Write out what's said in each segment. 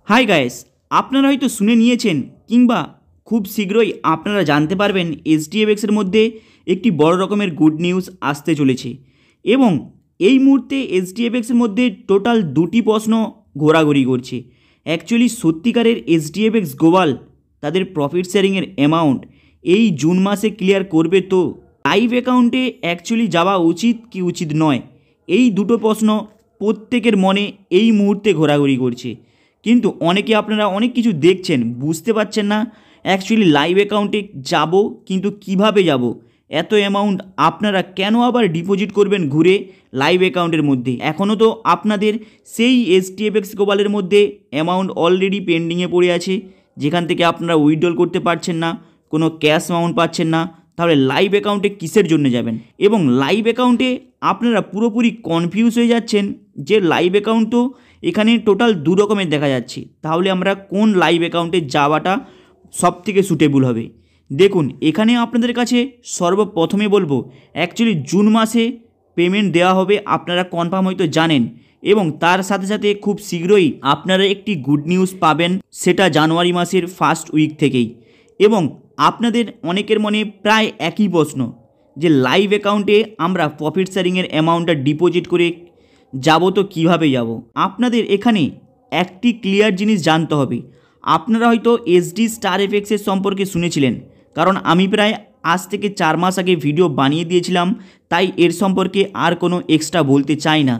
Hi guys, আপনারা হয়তো শুনে নিয়েছেন কিংবা খুব শীঘ্রই আপনারা জানতে পারবেন এসডিএফএক্সের মধ্যে একটি বড় রকমের গুড নিউজ আসতে চলেছে। এবং এই মুহূর্তে এসডিএফএক্সের মধ্যে টোটাল দুটি প্রশ্ন ঘোরাঘুরি করছে। অ্যাকচুয়ালি সত্যিকারের এসডিএফএক্স গ্লোবাল তাদের প্রফিট শেয়ারিংয়ের অ্যামাউন্ট এই জুন মাসে ক্লিয়ার করবে তো? লাইভ অ্যাকাউন্টে অ্যাকচুয়ালি যাওয়া উচিত কি উচিত নয়, এই দুটো প্রশ্ন প্রত্যেকের মনে এই মুহূর্তে ঘোরাঘুরি করছে। কিন্তু অনেকে আপনারা অনেক কিছু দেখছেন, বুঝতে পারছেন না অ্যাকচুয়ালি লাইভ অ্যাকাউন্টে যাব, কিন্তু কিভাবে যাব, এত অ্যামাউন্ট আপনারা কেন আবার ডিপোজিট করবেন ঘুরে লাইভ অ্যাকাউন্টের মধ্যে। এখনও তো আপনাদের সেই এসডিএফএক্স গ্লোবালের মধ্যে অ্যামাউন্ট অলরেডি পেন্ডিংয়ে পড়ে আছে, যেখান থেকে আপনারা উইথড্রল করতে পারছেন না, কোনো ক্যাশ অ্যামাউন্ট পাচ্ছেন না। তাহলে লাইভ অ্যাকাউন্টে কিসের জন্য যাবেন? এবং লাইভ অ্যাকাউন্টে আপনারা পুরোপুরি কনফিউজ হয়ে যাচ্ছেন যে লাইভ অ্যাকাউন্ট তো এখানে টোটাল দু রকমের দেখা যাচ্ছে, তাহলে আমরা কোন লাইভ অ্যাকাউন্টে যাওয়াটা সব থেকে সুটেবল হবে? দেখুন, এখানে আপনাদের কাছে সর্বপ্রথমে বলবো অ্যাকচুয়ালি জুন মাসে পেমেন্ট দেওয়া হবে, আপনারা কনফার্ম হয়তো জানেন। এবং তার সাথে সাথে খুব শীঘ্রই আপনারা একটি গুড নিউজ পাবেন, সেটা জানুয়ারি মাসের ফার্স্ট উইক থেকেই। এবং আপনাদের অনেকের মনে প্রায় একই প্রশ্ন যে লাইভ অ্যাকাউন্টে আমরা প্রফিট শেয়ারিংয়ের অ্যামাউন্টটা ডিপোজিট করে যাব তো কিভাবে যাব? আপনাদের এখানে একটি ক্লিয়ার জিনিস জানতে হবে। আপনারা হয়তো এসডি স্টার এফএক্সের সম্পর্কে শুনেছিলেন, কারণ আমি প্রায় আজ থেকে 4 মাস আগে ভিডিও বানিয়ে দিয়েছিলাম, তাই এর সম্পর্কে আর কোনো এক্সট্রা বলতে চাই না।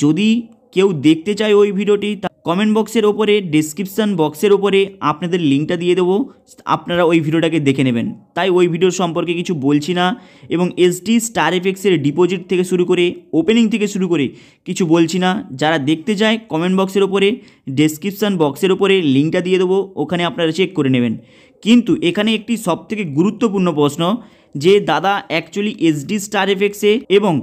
যদি কেউ দেখতে চায় ওই ভিডিওটি, কমেন্ট বক্সের ওপরে ডেসক্রিপশান বক্সের ওপরে আপনাদের লিঙ্কটা দিয়ে দেবো, আপনারা ওই ভিডিওটাকে দেখে নেবেন। তাই ওই ভিডিওর সম্পর্কে কিছু বলছি না। এবং এসডি স্টার এফএক্সের ডিপোজিট থেকে শুরু করে ওপেনিং থেকে শুরু করে কিছু বলছি না। যারা দেখতে চায় কমেন্ট বক্সের ওপরে ডেসক্রিপশান বক্সের ওপরে লিঙ্কটা দিয়ে দেবো, ওখানে আপনারা চেক করে নেবেন। কিন্তু এখানে একটি সবথেকে গুরুত্বপূর্ণ প্রশ্ন যে দাদা অ্যাকচুয়ালি এসডি স্টার এফএক্সে এবং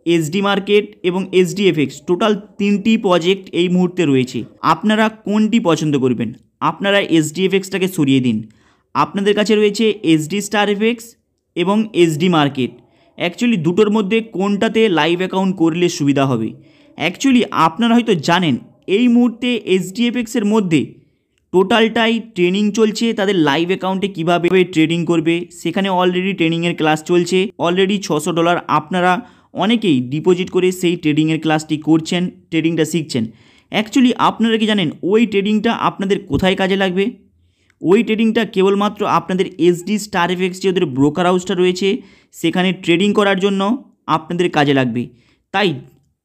এসডি মার্কেট এবং এসডিএফএক্স টোটাল 3টি প্রজেক্ট এই মুহূর্তে রয়েছে, আপনারা কোনটি পছন্দ করবেন? আপনারা এসডিএফএক্সটাকে সরিয়ে দিন, আপনাদের কাছে রয়েছে এসডি স্টার এফএক্স এবং এসডি মার্কেট। অ্যাকচুয়ালি দুটোর মধ্যে কোনটাতে লাইভ অ্যাকাউন্ট করলে সুবিধা হবে? অ্যাকচুয়ালি আপনারা হয়তো জানেন এই মুহূর্তে এসডিএফএক্সের মধ্যে টোটালটাই ট্রেনিং চলছে, তাদের লাইভ অ্যাকাউন্টে কীভাবে ট্রেডিং করবে সেখানে অলরেডি ট্রেনিংয়ের ক্লাস চলছে। অলরেডি $600 আপনারা অনেকেই ডিপোজিট করে সেই ট্রেডিংয়ের ক্লাসটি করছেন, ট্রেডিংটা শিখছেন। অ্যাকচুয়ালি আপনারা কি জানেন ওই ট্রেডিংটা আপনাদের কোথায় কাজে লাগবে? ওই ট্রেডিংটা কেবলমাত্র আপনাদের এসডি স্টার এফএক্স যে ওদের ব্রোকার হাউসটা রয়েছে সেখানে ট্রেডিং করার জন্য আপনাদের কাজে লাগবে। তাই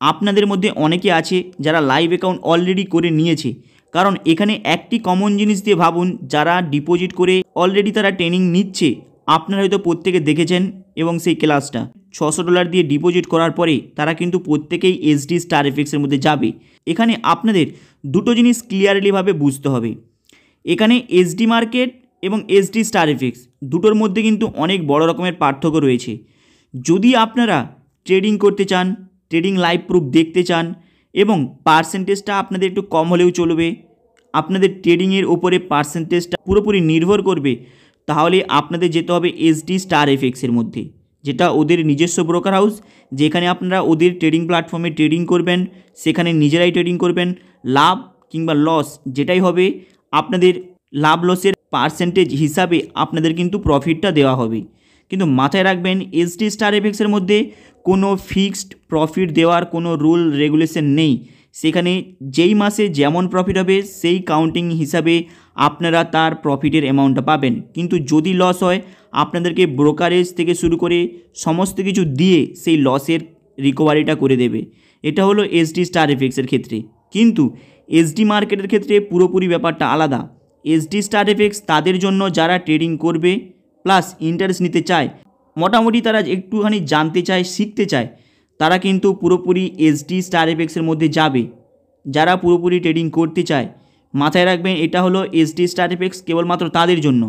আপনাদের মধ্যে অনেকে আছে যারা লাইভ অ্যাকাউন্ট অলরেডি করে নিয়েছে, কারণ এখানে একটি কমন জিনিস দিয়ে ভাবুন, যারা ডিপোজিট করে অলরেডি তারা ট্রেনিং নিচ্ছে, আপনারা হয়তো প্রত্যেকে দেখেছেন এবং সেই ক্লাসটা $600 দিয়ে ডিপোজিট করার পরে তারা কিন্তু প্রত্যেকেই এসডি স্টার এফএক্সের মধ্যে যাবে। এখানে আপনাদের দুটো জিনিস ক্লিয়ারলিভাবে বুঝতে হবে। এখানে এসডি মার্কেট এবং এসডি স্টার এফএক্স দুটোর মধ্যে কিন্তু অনেক বড় রকমের পার্থক্য রয়েছে। যদি আপনারা ট্রেডিং করতে চান, ট্রেডিং লাইভ প্রুফ দেখতে চান এবং পার্সেন্টেজটা আপনাদের একটু কম হলেও চলবে, আপনাদের ট্রেডিংয়ের ওপরে পার্সেন্টেজটা পুরোপুরি নির্ভর করবে, তাহলে আপনাদের যেতে হবে এসডি স্টার এফএক্সের মধ্যে, যেটা ওদের নিজস্ব ব্রোকার হাউস, যেখানে আপনারা ওদের ট্রেডিং প্ল্যাটফর্মে ট্রেডিং করবেন, সেখানে নিজেরাই ট্রেডিং করবেন। লাভ কিংবা লস যেটাই হবে আপনাদের লাভ লসের পার্সেন্টেজ হিসাবে আপনাদের কিন্তু প্রফিটটা দেওয়া হবে। কিন্তু মাথায় রাখবেন এসডি স্টার এফএক্সের মধ্যে কোনো ফিক্সড প্রফিট দেওয়ার কোনো রুল রেগুলেশন নেই। সেখানে যেই মাসে যেমন প্রফিট হবে সেই কাউন্টিং হিসাবে আপনারা তার প্রফিটের অ্যামাউন্টটা পাবেন। কিন্তু যদি লস হয় আপনাদেরকে ব্রোকারেজ থেকে শুরু করে সমস্ত কিছু দিয়ে সেই লসের রিকভারিটা করে দেবে। এটা হলো এসডি স্টার এফএক্সের ক্ষেত্রে। কিন্তু এসডি মার্কেটের ক্ষেত্রে পুরোপুরি ব্যাপারটা আলাদা। এসডি স্টার এফএক্স তাদের জন্য যারা ট্রেডিং করবে প্লাস ইন্টারেস্ট নিতে চায়, মোটামুটি তারা একটুখানি জানতে চায়, শিখতে চায়, তারা কিন্তু পুরোপুরি এসডি স্টার এফএক্সের মধ্যে যাবে। যারা পুরোপুরি ট্রেডিং করতে চায়, মাথায় রাখবেন এটা হলো এসডি স্টার এফএক্স কেবলমাত্র তাদের জন্য।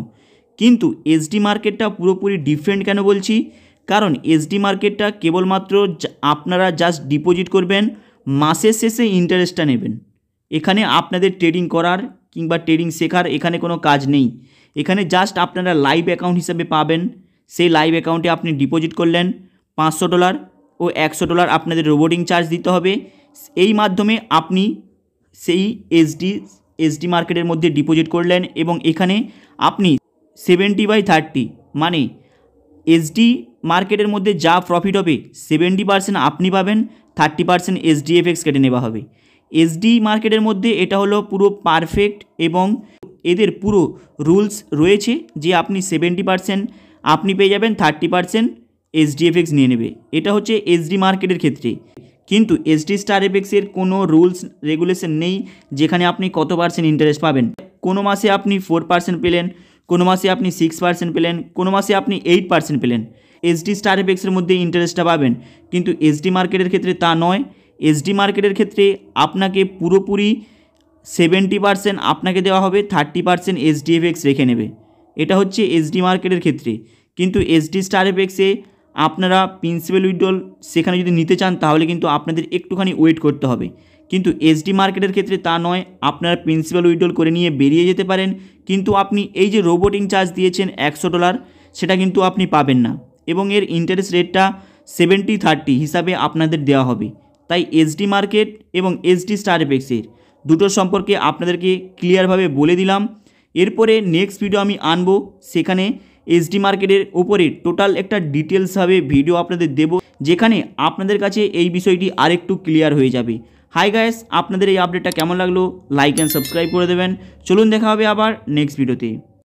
কিন্তু এসডি মার্কেটটা পুরোপুরি ডিফারেন্ট কেন বলছি? কারণ এসডি মার্কেটটা কেবলমাত্র আপনারা জাস্ট ডিপোজিট করবেন, মাসের শেষে ইন্টারেস্টটা নেবেন। এখানে আপনাদের ট্রেডিং করার কিংবা ট্রেডিং শেখার এখানে কোনো কাজ নেই। এখানে জাস্ট আপনারা লাইভ অ্যাকাউন্ট হিসাবে পাবেন। সেই লাইভ অ্যাকাউন্টে আপনি ডিপোজিট করলেন $500 ও $100 আপনাদের রোবোটিং চার্জ দিতে হবে। এই মাধ্যমে আপনি সেই এসডি এসডি মার্কেটের মধ্যে ডিপোজিট করলেন এবং এখানে আপনি 70/30 মানে এসডি মার্কেটের মধ্যে যা প্রফিট হবে 70% আপনি পাবেন, 30% এসডিএফএক্স কেটে নেওয়া হবে। এসডি মার্কেটের মধ্যে এটা হলো পুরো পারফেক্ট এবং এদের পুরো রুলস রয়েছে যে আপনি 70% আপনি পেয়ে যাবেন, 30% এসডিএফএক্স নিয়ে নেবে। এটা হচ্ছে এসডি মার্কেটের ক্ষেত্রে। কিন্তু এসডি স্টার এফএক্সের কোনো রুলস রেগুলেশন নেই যেখানে আপনি কত পার্সেন্ট ইন্টারেস্ট পাবেন। কোনো মাসে আপনি 4% পেলেন, কোনো মাসে আপনি 6% পেলেন, কোনো মাসে আপনি 8% পেলেন। এসডি স্টার এফএক্সের মধ্যে ইন্টারেস্টটা পাবেন, কিন্তু এসডি মার্কেটের ক্ষেত্রে তা নয়। এসডি মার্কেটের ক্ষেত্রে আপনাকে পুরোপুরি 70% আপনাকে দেওয়া হবে, 30% এসডিএফএক্স রেখে নেবে। এটা হচ্ছে এসডি মার্কেটের ক্ষেত্রে। কিন্তু এসডি স্টার এফএক্সে আপনারা প্রিন্সিপাল উইথড্রল সেখানে যদি নিতে চান তাহলে কিন্তু আপনাদের একটুখানি ওয়েট করতে হবে। কিন্তু এসডি মার্কেটের ক্ষেত্রে তা নয়, আপনারা প্রিন্সিপাল উইথড্রল করে নিয়ে বেরিয়ে যেতে পারেন, কিন্তু আপনি এই যে রোবোটিং চার্জ দিয়েছেন $100 সেটা কিন্তু আপনি পাবেন না এবং এর ইন্টারেস্ট রেটটা 70/30 হিসাবে আপনাদের দেওয়া হবে। তাই এসডি মার্কেট এবং এসডি স্টার এফএক্সের দুটোর সম্পর্কে আপনাদেরকে ক্লিয়ারভাবে বলে দিলাম। এরপরে নেক্সট ভিডিও আমি আনবো, সেখানে এসডি মার্কেটের ওপরে টোটাল একটা ডিটেলসভাবে ভিডিও আপনাদের দেব, যেখানে আপনাদের কাছে এই বিষয়টি আরেকটু ক্লিয়ার হয়ে যাবে। হাই গাইস, আপনাদের এই আপডেটটা কেমন লাগলো লাইক অ্যান্ড সাবস্ক্রাইব করে দেবেন। চলুন দেখা হবে আবার নেক্সট ভিডিওতে।